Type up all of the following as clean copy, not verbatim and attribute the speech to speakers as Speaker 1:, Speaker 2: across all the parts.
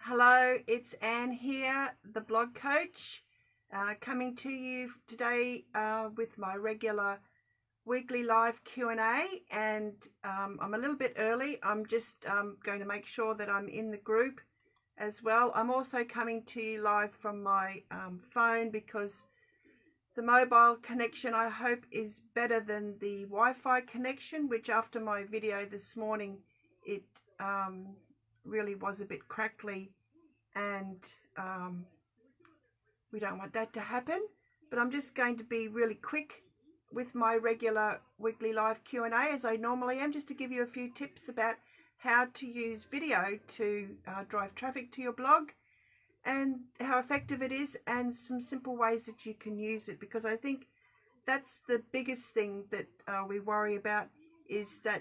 Speaker 1: Hello, it's Anne here, the blog coach, coming to you today with my regular weekly live Q&A, and I'm a little bit early. I'm just going to make sure that I'm in the group as well. I'm also coming to you live from my phone because the mobile connection, I hope, is better than the Wi-Fi connection, which after my video this morning, it really was a bit crackly, and we don't want that to happen. But I'm just going to be really quick with my regular weekly live Q&A as I normally am, just to give you a few tips about how to use video to drive traffic to your blog and how effective it is, and some simple ways that you can use it, because I think that's the biggest thing that we worry about, is that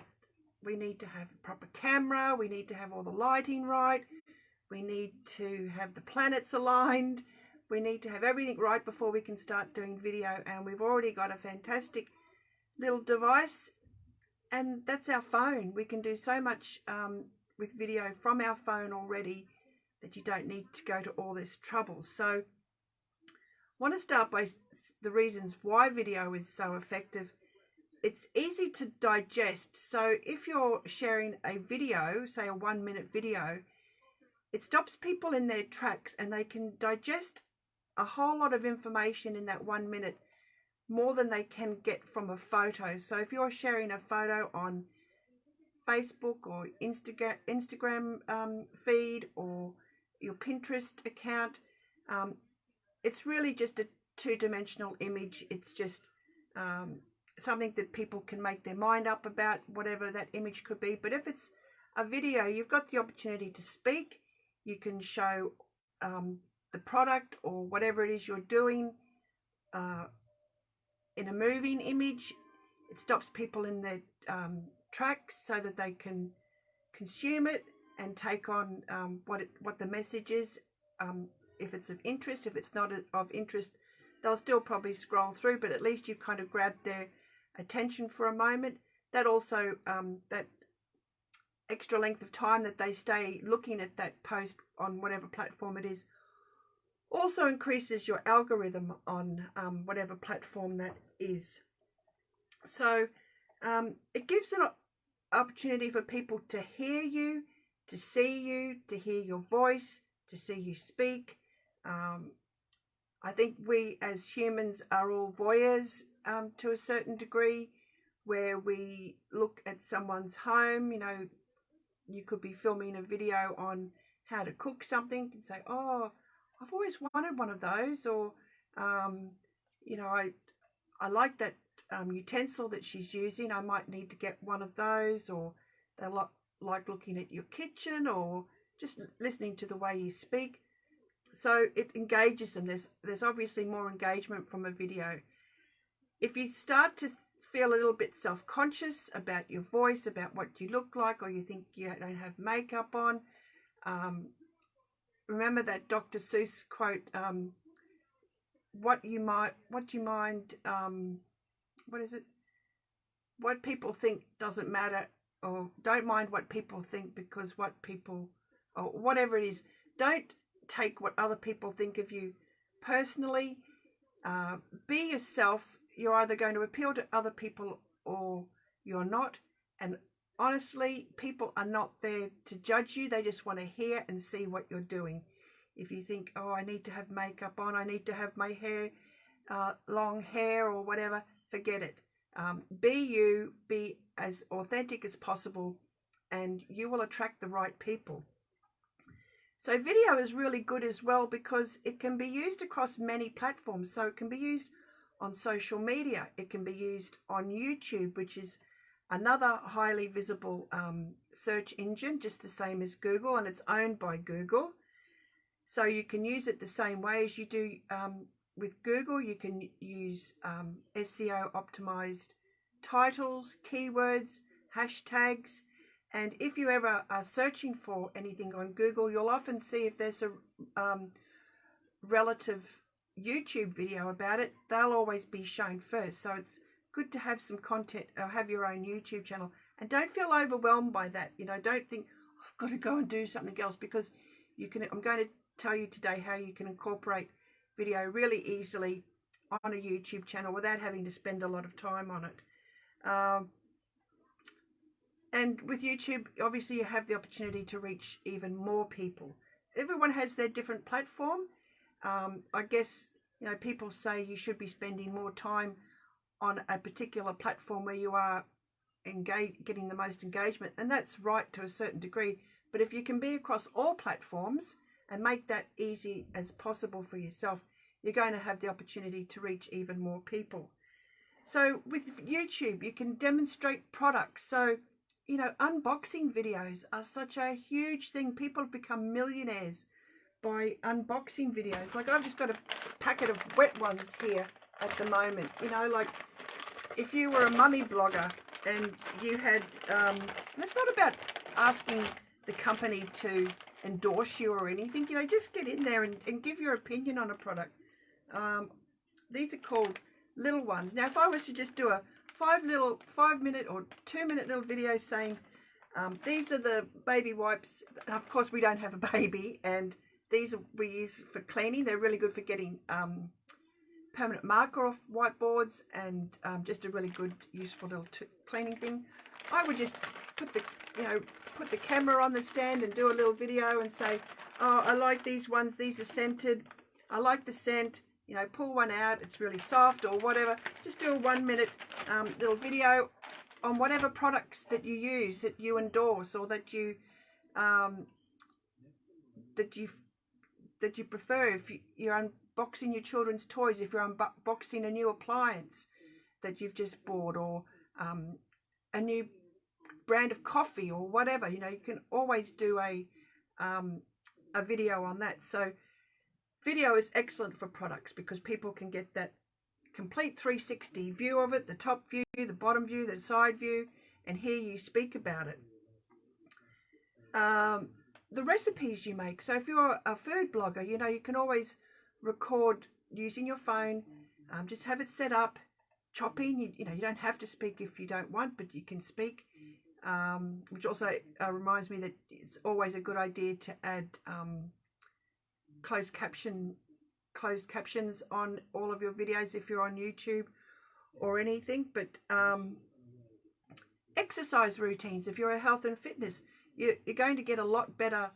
Speaker 1: we need to have a proper camera, we need to have all the lighting right, we need to have the planets aligned, we need to have everything right before we can start doing video. And we've already got a fantastic little device, and that's our phone. We can do so much with video from our phone already that you don't need to go to all this trouble. So I want to start by the reasons why video is so effective. It's easy to digest. So if you're sharing a video, say a 1-minute video, it stops people in their tracks and they can digest a whole lot of information in that 1 minute, more than they can get from a photo. So if you're sharing a photo on Facebook or Instagram feed, or your Pinterest account, it's really just a two-dimensional image. It's just something that people can make their mind up about, whatever that image could be. But if it's a video, you've got the opportunity to speak. You can show the product or whatever it is you're doing in a moving image. It stops people in their tracks so that they can consume it and take on what the message is. If it's of interest, if it's not of interest, they'll still probably scroll through, but at least you've kind of grabbed their attention for a moment. That also, that extra length of time that they stay looking at that post on whatever platform it is, also increases your algorithm on whatever platform that is. So it gives an opportunity for people to hear you, to see you, to hear your voice, to see you speak. I think we as humans are all voyeurs to a certain degree, where we look at someone's home. You know, you could be filming a video on how to cook something and say, oh, I've always wanted one of those, or you know, I like that utensil that she's using, I might need to get one of those. Or they like looking at your kitchen, or just listening to the way you speak. So it engages them. There's obviously more engagement from a video. If you start to feel a little bit self-conscious about your voice, about what you look like, or you think you don't have makeup on, remember that Dr. Seuss quote, what you mind, what is it? What people think doesn't matter, or don't mind what people think, because what people, or whatever it is, don't take what other people think of you personally. Be yourself. You're either going to appeal to other people or you're not. And honestly, people are not there to judge you. They just want to hear and see what you're doing. If you think, oh, I need to have makeup on, I need to have my hair, long hair or whatever, forget it. Be you, be as authentic as possible, and you will attract the right people. So video is really good as well, because it can be used across many platforms. So it can be used on social media. It can be used on YouTube, which is another highly visible search engine, just the same as Google, and it's owned by Google. So you can use it the same way as you do with Google. You can use SEO optimized titles, keywords, hashtags. And if you ever are searching for anything on Google, you'll often see if there's a relative YouTube video about it, they'll always be shown first. So it's good to have some content, or have your own YouTube channel. And don't feel overwhelmed by that. You know, don't think, I've got to go and do something else, because I'm going to tell you today how you can incorporate video really easily on a YouTube channel without having to spend a lot of time on it. And with YouTube, obviously you have the opportunity to reach even more people. Everyone has their different platform. I guess, you know, people say you should be spending more time on a particular platform where you are getting the most engagement, and that's right to a certain degree. But if you can be across all platforms and make that easy as possible for yourself, you're going to have the opportunity to reach even more people. So with YouTube, you can demonstrate products. So, you know, unboxing videos are such a huge thing. People have become millionaires by unboxing videos. Like, I've just got a packet of wet ones here at the moment. You know, like if you were a mummy blogger and you had, and it's not about asking the company to endorse you or anything, you know, just get in there and give your opinion on a product. These are called little ones. Now, if I was to just do a 5-minute or 2-minute little video saying, these are the baby wipes. And of course, we don't have a baby, and these we use for cleaning. They're really good for getting permanent marker off whiteboards, and just a really good, useful little cleaning thing. I would just put the camera on the stand and do a little video and say, oh, I like these ones. These are scented. I like the scent. You know, pull one out. It's really soft or whatever. Just do a 1-minute little video on whatever products that you use, that you endorse, or that you prefer. If you're unboxing your children's toys, if you're unboxing a new appliance that you've just bought, or a new brand of coffee or whatever, you know, you can always do a video on that. So video is excellent for products because people can get that complete 360 view of it, the top view, the bottom view, the side view, and hear you speak about it. The recipes you make. So if you're a food blogger, you know, you can always record using your phone. Just have it set up, chopping. You know, you don't have to speak if you don't want, but you can speak. Which also reminds me that it's always a good idea to add closed captions on all of your videos if you're on YouTube or anything. But exercise routines, if you're a health and fitness, you're going to get a lot better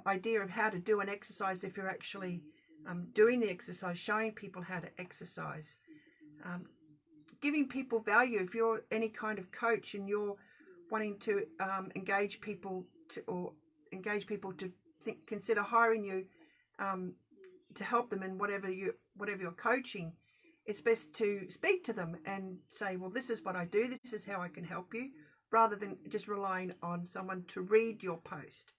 Speaker 1: idea of how to do an exercise if you're actually doing the exercise, showing people how to exercise, giving people value. If you're any kind of coach and you're wanting to engage people to consider hiring you to help them in whatever you're coaching, it's best to speak to them and say, well, this is what I do, this is how I can help you, rather than just relying on someone to read your post.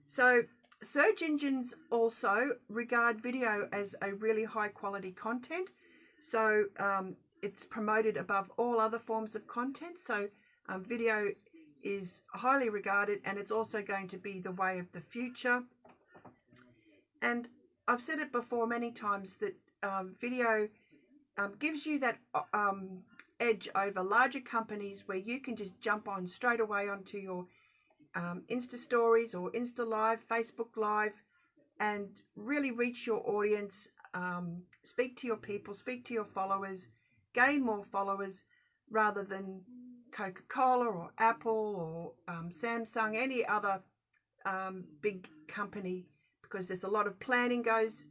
Speaker 1: So search engines also regard video as a really high quality content. So it's promoted above all other forms of content. So video is highly regarded, and it's also going to be the way of the future. And I've said it before many times that video gives you that edge over larger companies, where you can just jump on straight away onto your Insta stories or Insta Live, Facebook Live, and really reach your audience, speak to your people, speak to your followers, gain more followers, rather than Coca-Cola or Apple or Samsung, any other big company, because there's a lot of planning goes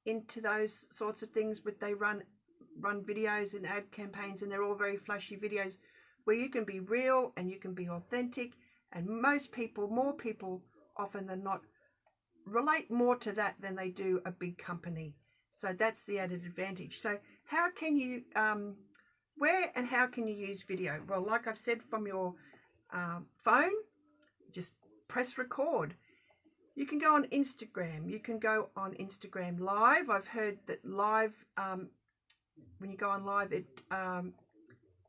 Speaker 1: into those sorts of things. But they run videos and ad campaigns, and they're all very flashy videos where you can be real and you can be authentic, and more people often than not relate more to that than they do a big company. So that's the added advantage. So how can you where and how can you use video? Well, like I've said, from your phone, just press record. You can go on Instagram. You can go on Instagram Live. I've heard that live, when you go on live, it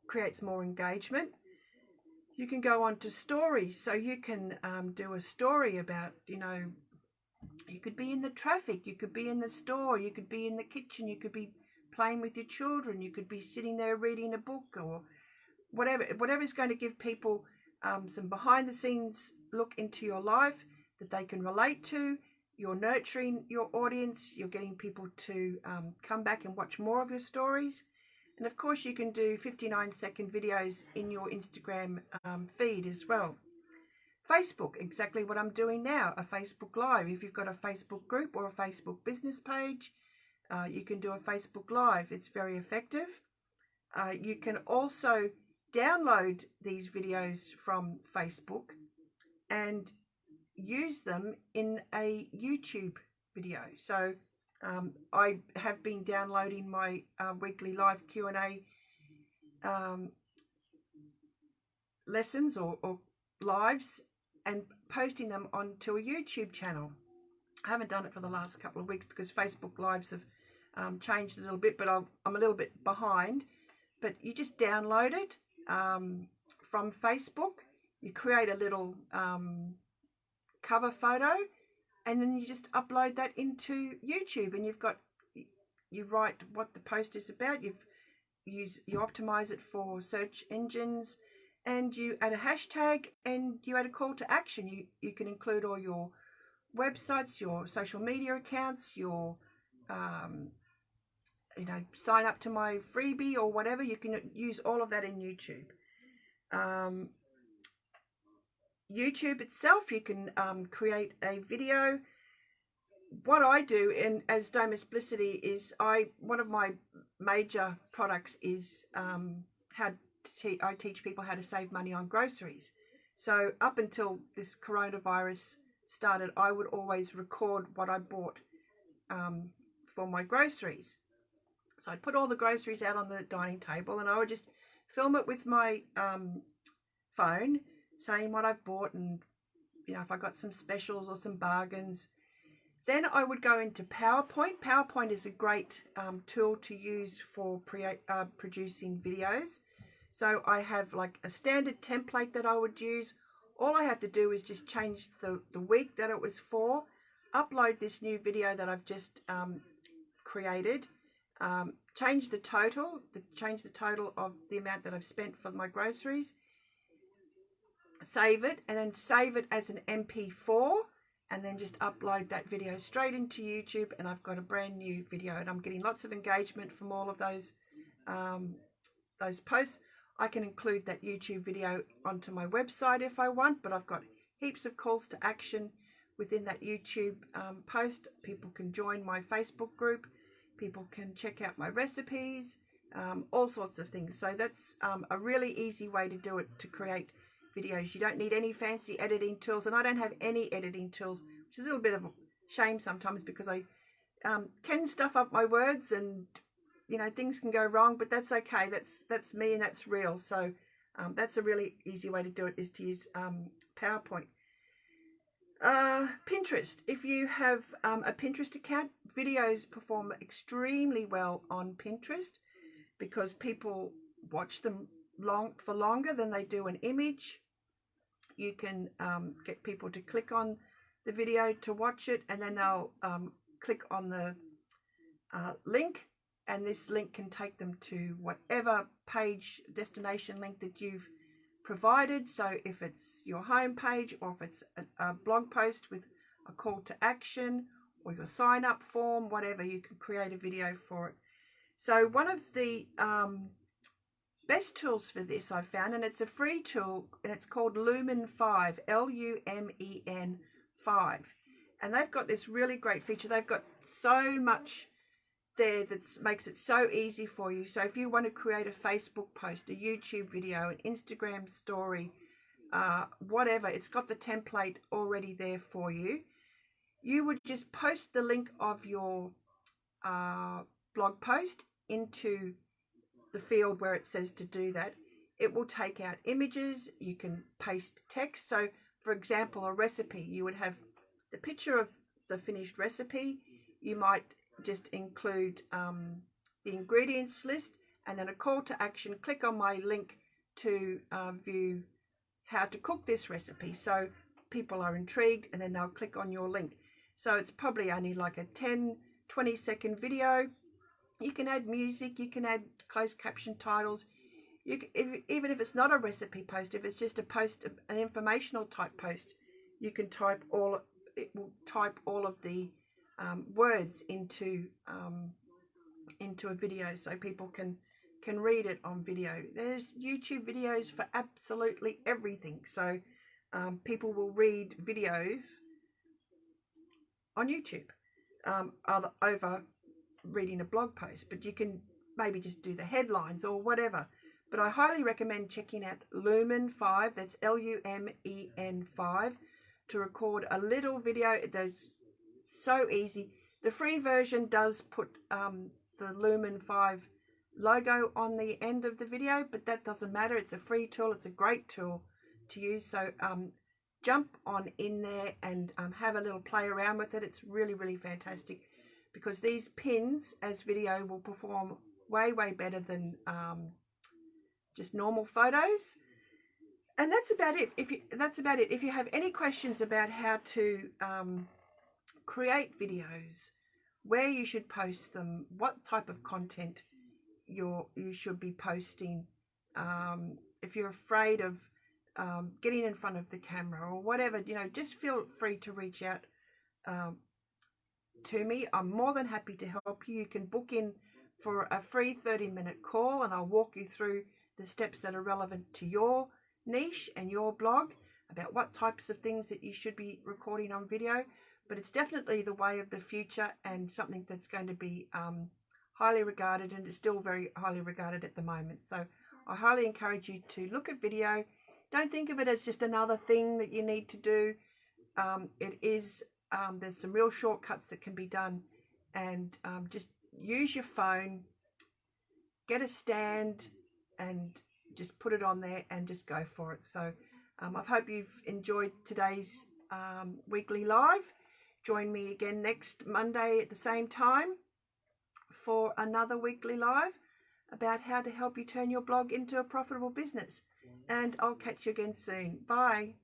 Speaker 1: creates more engagement. You can go on to stories. So you can do a story about, you know, you could be in the traffic, you could be in the store, you could be in the kitchen, you could be playing with your children, you could be sitting there reading a book, or whatever's going to give people some behind the scenes look into your life, that they can relate to. You're nurturing your audience. You're getting people to come back and watch more of your stories. And of course, you can do 59-second videos in your Instagram feed as well. Facebook, exactly what I'm doing now, a Facebook Live. If you've got a Facebook group or a Facebook business page, you can do a Facebook Live. It's very effective. You can also download these videos from Facebook and use them in a YouTube video. So I have been downloading my weekly live Q&A lessons or lives and posting them onto a YouTube channel. I haven't done it for the last couple of weeks because Facebook Lives have changed a little bit, but I'm a little bit behind. But you just download it from Facebook. You create a little cover photo, and then you just upload that into YouTube, and you write what the post is about. You optimize it for search engines, and you add a hashtag, and you add a call to action. You can include all your websites, your social media accounts, your sign up to my freebie or whatever. You can use all of that in YouTube. YouTube itself, you can create a video. What I do as Domesplicity is one of my major products is I teach people how to save money on groceries. So up until this coronavirus started, I would always record what I bought for my groceries. So I'd put all the groceries out on the dining table, and I would just film it with my phone, saying what I've bought, and if I got some specials or some bargains. Then I would go into PowerPoint. PowerPoint is a great tool to use for producing videos. So I have like a standard template that I would use. All I have to do is just change the week that it was for, upload this new video that I've just created, change the total of the amount that I've spent for my groceries, save it, and then save it as an MP4, and then just upload that video straight into YouTube, and I've got a brand new video, and I'm getting lots of engagement from all of those posts. I can include that YouTube video onto my website if I want, but I've got heaps of calls to action within that YouTube post. People can join my Facebook group. People can check out my recipes, all sorts of things. So that's a really easy way to do it, to create videos. You don't need any fancy editing tools, and I don't have any editing tools, which is a little bit of a shame sometimes because I can stuff up my words, and things can go wrong, but that's okay. That's me, and that's real. So that's a really easy way to do it, is to use PowerPoint. Pinterest. If you have a Pinterest account, videos perform extremely well on Pinterest because people watch them for longer than they do an image. You can get people to click on the video to watch it, and then they'll click on the link, and this link can take them to whatever page, destination link that you've provided. So if it's your home page, or if it's a blog post with a call to action, or your sign up form, whatever, you can create a video for it. So one of the best tools for this I've found, and it's a free tool, and it's called Lumen 5, Lumen 5, and they've got this really great feature. They've got so much there that makes it so easy for you. So if you want to create a Facebook post, a YouTube video, an Instagram story, whatever, it's got the template already there for you. You would just post the link of your blog post into the field where it says to do that. It will take out images. You can paste text. So for example, a recipe, you would have the picture of the finished recipe. You might just include the ingredients list, and then a call to action. Click on my link to view how to cook this recipe. So people are intrigued, and then they'll click on your link. So it's probably only like a 10-20 second video. You can add music, you can add closed caption titles. Even if it's not a recipe post, if it's just a post, an informational type post, you can type all, it will type all of the words into a video so people can read it on video. There's YouTube videos for absolutely everything, so people will read videos on YouTube over reading a blog post, but you can maybe just do the headlines or whatever. But I highly recommend checking out Lumen 5, that's Lumen 5, to record a little video. That's so easy. The free version does put the Lumen 5 logo on the end of the video, but that doesn't matter. It's a free tool. It's a great tool to use. So jump on in there and have a little play around with it. It's really, really fantastic, because these pins as video will perform way, way better than just normal photos. And that's about it. If you have any questions about how to create videos, where you should post them, what type of content you should be posting, if you're afraid of getting in front of the camera or whatever, just feel free to reach out to me. I'm more than happy to help you. You can book in for a free 30-minute call, and I'll walk you through the steps that are relevant to your niche and your blog about what types of things that you should be recording on video. But it's definitely the way of the future, and something that's going to be highly regarded, and it's still very highly regarded at the moment. So I highly encourage you to look at video. Don't think of it as just another thing that you need to do. It is, there's some real shortcuts that can be done, and just use your phone, get a stand, and just put it on there and just go for it. So I hope you've enjoyed today's weekly live. Join me again next Monday at the same time for another weekly live about how to help you turn your blog into a profitable business. And I'll catch you again soon. Bye.